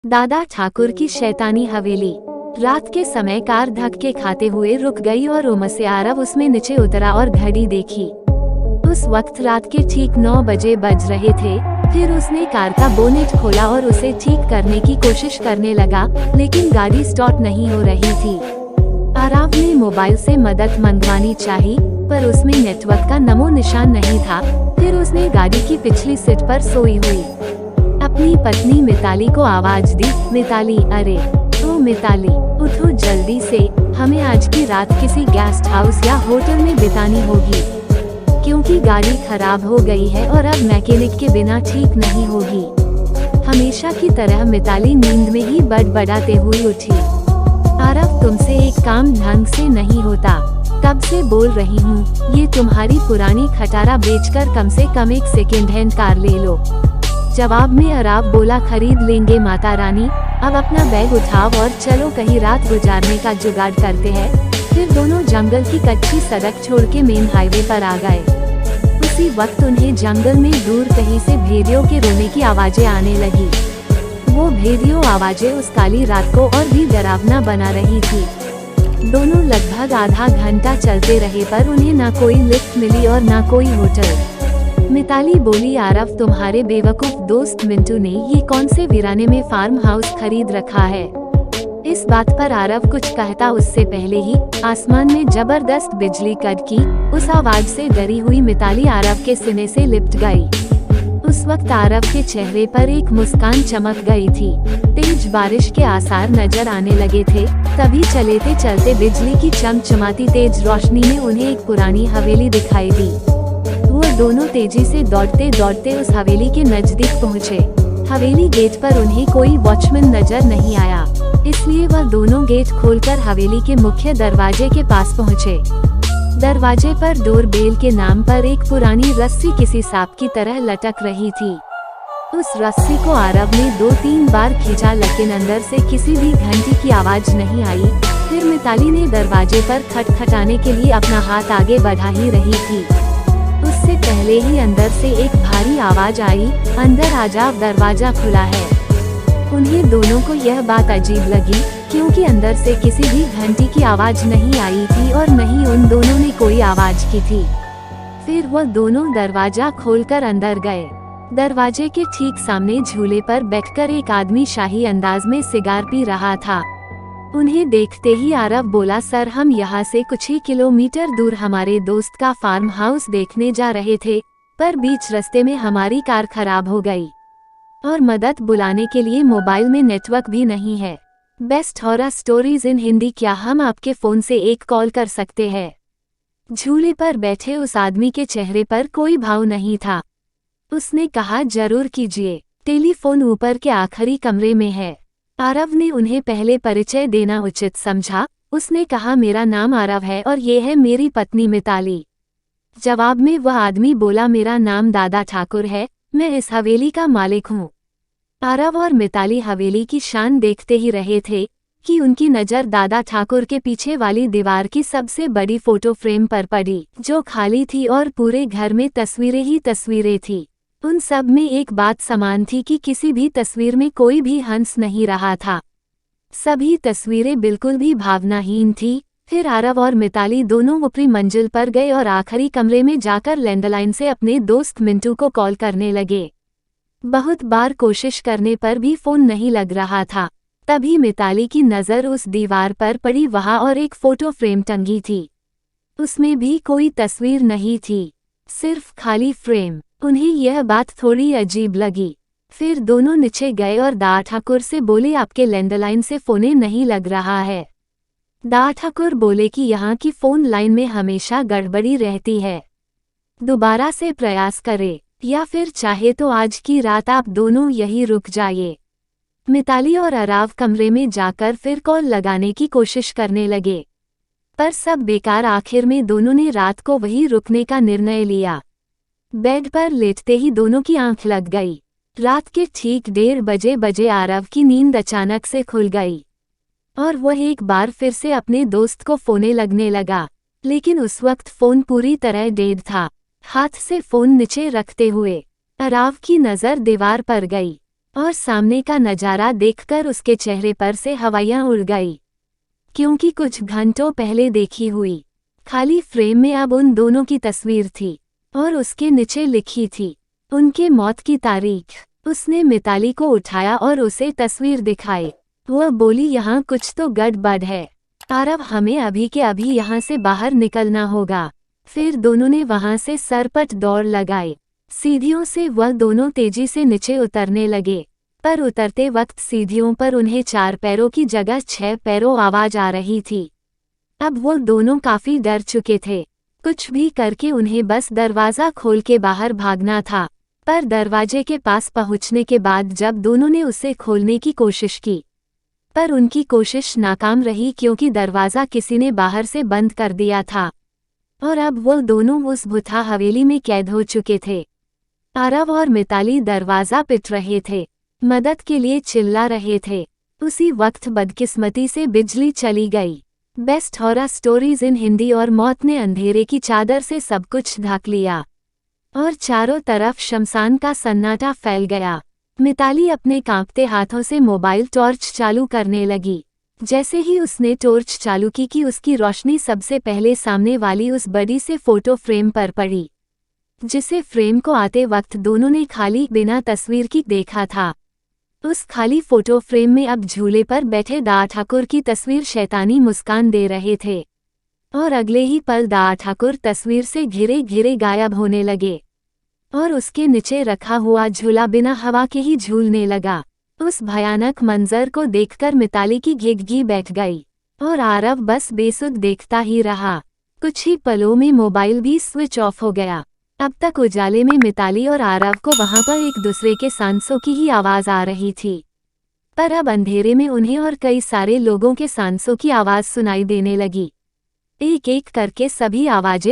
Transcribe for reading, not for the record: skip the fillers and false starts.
दादा ठाकुर की शैतानी हवेली। रात के समय कार धक्के खाते हुए रुक गई और उमर से आरव उसमें नीचे उतरा और घड़ी देखी। उस वक्त रात के ठीक 9 बजे बज रहे थे। फिर उसने कार का बोनेट खोला और उसे ठीक करने की कोशिश करने लगा, लेकिन गाड़ी स्टार्ट नहीं हो रही थी। आरव ने मोबाइल से मदद मंगवानी चाही, पर उसमें नेटवर्क का नमो निशान नहीं था। फिर उसने गाड़ी की पिछली सीट पर सोई हुई अपनी पत्नी मिताली को आवाज दी, मिताली, अरे ओ मिताली, उठो जल्दी से, हमें आज की रात किसी गेस्ट हाउस या होटल में बितानी होगी, क्योंकि गाड़ी खराब हो गई है और अब मैकेनिक के बिना ठीक नहीं होगी। हमेशा की तरह मिताली नींद में ही बड़बड़ाते हुए उठी। आरव, तुमसे एक काम ढंग से नहीं होता, कब से बोल रही हूँ, ये तुम्हारी पुरानी खटारा बेचकर कम से कम एक सेकेंड हैंड कार ले लो। जवाब में आरव बोला, खरीद लेंगे माता रानी, अब अपना बैग उठाओ और चलो कहीं रात गुजारने का जुगाड़ करते हैं। फिर दोनों जंगल की कच्ची सड़क छोड़ के मेन हाईवे पर आ गए। उसी वक्त उन्हें जंगल में दूर कहीं से भेड़ियों के रोने की आवाजें आने लगी। वो भेड़ियों आवाजें उस काली रात को और भी डरावना बना रही थी। दोनों लगभग आधा घंटा चलते रहे, पर उन्हें ना कोई लिफ्ट मिली और ना कोई होटल। मिताली बोली, आरव, तुम्हारे बेवकूफ दोस्त मिंटू ने ये कौन से वीराने में फार्म हाउस खरीद रखा है। इस बात पर आरव कुछ कहता उससे पहले ही आसमान में जबरदस्त बिजली कड़की। उस आवाज से डरी हुई मिताली आरव के सीने से लिपट गई। उस वक्त आरव के चेहरे पर एक मुस्कान चमक गई थी। तेज बारिश के आसार नजर आने लगे थे। तभी चलते चलते बिजली की चमचमाती तेज रोशनी में उन्हें एक पुरानी हवेली दिखाई दी। वो दोनों तेजी से दौड़ते दौड़ते उस हवेली के नजदीक पहुँचे। हवेली गेट पर उन्हें कोई वॉचमैन नजर नहीं आया, इसलिए वह दोनों गेट खोलकर हवेली के मुख्य दरवाजे के पास पहुँचे। दरवाजे पर डोरबेल के नाम पर एक पुरानी रस्सी किसी सांप की तरह लटक रही थी। उस रस्सी को आरव ने 2-3 बार खींचा, लेकिन अंदर से किसी भी घंटी की आवाज नहीं आई। फिर मिताली ने दरवाजे पर खटखटाने के लिए अपना हाथ आगे बढ़ा ही रही थी। उससे पहले ही अंदर से एक भारी आवाज आई, अंदर आ जाओ, दरवाजा खुला है। उन्हें दोनों को यह बात अजीब लगी, क्योंकि अंदर से किसी भी घंटी की आवाज नहीं आई थी और न ही उन दोनों ने कोई आवाज की थी। फिर वह दोनों दरवाजा खोलकर अंदर गए। दरवाजे के ठीक सामने झूले पर बैठकर एक आदमी शाही अंदाज में सिगार पी रहा था। उन्हें देखते ही आरव बोला, सर, हम यहाँ से कुछ ही किलोमीटर दूर हमारे दोस्त का फार्म हाउस देखने जा रहे थे, पर बीच रास्ते में हमारी कार खराब हो गई और मदद बुलाने के लिए मोबाइल में नेटवर्क भी नहीं है। Best horror stories in Hindi, क्या हम आपके फोन से एक कॉल कर सकते हैं। झूले पर बैठे उस आदमी के चेहरे पर कोई भाव नहीं था। उसने कहा, जरूर कीजिए, टेलीफोन ऊपर के आखिरी कमरे में है। आरव ने उन्हें पहले परिचय देना उचित समझा। उसने कहा, मेरा नाम आरव है और ये है मेरी पत्नी मिताली। जवाब में वह आदमी बोला, मेरा नाम दादा ठाकुर है, मैं इस हवेली का मालिक हूँ। आरव और मिताली हवेली की शान देखते ही रहे थे कि उनकी नज़र दादा ठाकुर के पीछे वाली दीवार की सबसे बड़ी फोटो फ्रेम पर पड़ी, जो खाली थी और पूरे घर में तस्वीरें ही तस्वीरें थी। उन सब में एक बात समान थी कि किसी भी तस्वीर में कोई भी हंस नहीं रहा था। सभी तस्वीरें बिल्कुल भी भावनाहीन थी। फिर आरव और मिताली दोनों ऊपरी मंजिल पर गए और आखिरी कमरे में जाकर लैंडलाइन से अपने दोस्त मिंटू को कॉल करने लगे। बहुत बार कोशिश करने पर भी फोन नहीं लग रहा था। तभी मिताली की नज़र उस दीवार पर पड़ी, वहां और एक फोटो फ्रेम टंगी थी। उसमें भी कोई तस्वीर नहीं थी, सिर्फ खाली फ्रेम। उन्हें यह बात थोड़ी अजीब लगी। फिर दोनों नीचे गए और दादा ठाकुर से बोले, आपके लैंडलाइन से फोने नहीं लग रहा है। दादा ठाकुर बोले कि यहाँ की फोन लाइन में हमेशा गड़बड़ी रहती है, दोबारा से प्रयास करें, या फिर चाहे तो आज की रात आप दोनों यहीं रुक जाइए। मिताली और आरव कमरे में जाकर फिर कॉल लगाने की कोशिश करने लगे, पर सब बेकार। आखिर में दोनों ने रात को वहीं रुकने का निर्णय लिया। बेड पर लेटते ही दोनों की आंख लग गई। रात के ठीक 1:30 बजे आरव की नींद अचानक से खुल गई और वह एक बार फिर से अपने दोस्त को फोने लगने लगा, लेकिन उस वक्त फोन पूरी तरह डेड था। हाथ से फोन नीचे रखते हुए आरव की नज़र दीवार पर गई। और सामने का नजारा देखकर उसके चेहरे पर से हवाइयां उड़ गई, क्योंकि कुछ घंटों पहले देखी हुई खाली फ्रेम में अब उन दोनों की तस्वीर थी और उसके नीचे लिखी थी उनके मौत की तारीख। उसने मिताली को उठाया और उसे तस्वीर दिखाई। वह बोली, यहाँ कुछ तो गड़बड़ है आरव, हमें अभी के अभी यहाँ से बाहर निकलना होगा। फिर दोनों ने वहाँ से सरपट दौड़ लगाई। सीढ़ियों से वह दोनों तेजी से नीचे उतरने लगे, पर उतरते वक्त सीढ़ियों पर उन्हें 4 पैरों की जगह 6 पैरों आवाज आ रही थी। अब वो दोनों काफी डर चुके थे। कुछ भी करके उन्हें बस दरवाजा खोल के बाहर भागना था। पर दरवाजे के पास पहुंचने के बाद जब दोनों ने उसे खोलने की कोशिश की, पर उनकी कोशिश नाकाम रही क्योंकि दरवाजा किसी ने बाहर से बंद कर दिया था और अब वो दोनों उस भूथा हवेली में कैद हो चुके थे। आरव और मिताली दरवाजा पिट रहे थे, मदद के लिए चिल्ला रहे थे। उसी वक्त बदकिस्मती से बिजली चली गई। Best horror stories in Hindi और मौत ने अंधेरे की चादर से सब कुछ ढक लिया और चारों तरफ शमशान का सन्नाटा फैल गया। मिताली अपने कांपते हाथों से मोबाइल टॉर्च चालू करने लगी। जैसे ही उसने टॉर्च चालू की कि उसकी रोशनी सबसे पहले सामने वाली उस बड़ी से फोटो फ्रेम पर पड़ी, जिसे फ्रेम को आते वक्त दोनों ने खाली बिना तस्वीर की देखा था। उस खाली फोटो फ्रेम में अब झूले पर बैठे दा ठाकुर की तस्वीर शैतानी मुस्कान दे रहे थे और अगले ही पल दा ठाकुर तस्वीर से घिरे घिरे गायब होने लगे और उसके नीचे रखा हुआ झूला बिना हवा के ही झूलने लगा। उस भयानक मंजर को देखकर मिताली की घिघी बैठ गई और आरव बस बेसुध देखता ही रहा। कुछ ही पलों में मोबाइल भी स्विच ऑफ हो गया। अब तक उजाले में मिताली और आरव को वहां पर एक दूसरे के सांसों की ही आवाज आ रही थी, पर अब अंधेरे में उन्हें और कई सारे लोगों के सांसों की आवाज सुनाई देने लगी। एक एक करके सभी आवाजें